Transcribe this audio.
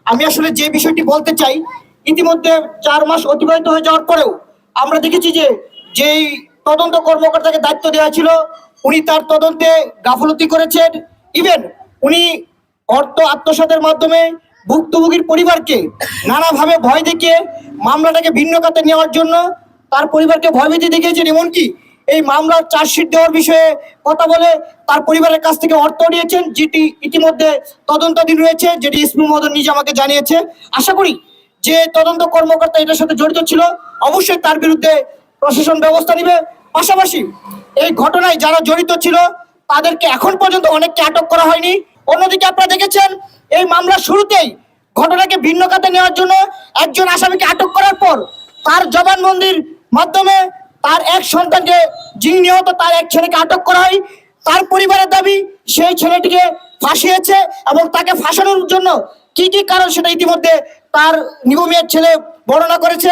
আমি আসলে যে বিষয়টি বলতে চাই, ইতিমধ্যে 4 মাস অতিবাহিত হয়ে যাওয়ার পরেও আমরা দেখেছি যে যেই তদন্ত কর্মকর্তাকে দায়িত্ব দেওয়া ছিল উনি তার তদন্তে গাফলতি করেছেন। ইভেন উনি অর্থ আত্মসাতের মাধ্যমে ভুক্তভোগীর পরিবারকে নানাভাবে ভয় দেখিয়ে মামলাটাকে ভিন্ন খাতে নেওয়ার জন্য তার পরিবারকে ভয়ভীতি দেখিয়েছেন। এমনকি এই মামলার চার্জশিট দেওয়ার বিষয়ে কথা বলে তার পরিবারের কাছ থেকে অর্থ নিয়েছেন, যেটি ইতিমধ্যে তদন্তাধীন রয়েছে, যেটি এসপি মহোদয় নিজে আমাকে জানিয়েছে। আশা করি যে তদন্ত কর্মকর্তা এটার সাথে জড়িত ছিল অবশ্যই তার বিরুদ্ধে প্রশাসন ব্যবস্থা নেবে। পাশাপাশি এই ঘটনায় যারা জড়িত ছিল তাদেরকে এখন পর্যন্ত অনেককে আটক করা হয়নি। অন্যদিকে আপনারা দেখেছেন এই মামলার শুরুতেই ঘটনাকে ভিন্ন খাতে নেওয়ার জন্য একজন আসামিকে আটক করার পর তার জবানবন্দির মাধ্যমে তার এক সন্তানকে, যিনি নিহত তার এক ছেলেকে আটক করা হয়। তার পরিবারের দাবি সেই ছেলেটিকে ফাঁসিয়েছে এবং তাকে ফাঁসানোর জন্য কি কি কারণ সেটা ইতিমধ্যে তার নিগমিয়ার ছেলে বর্ণনা করেছে।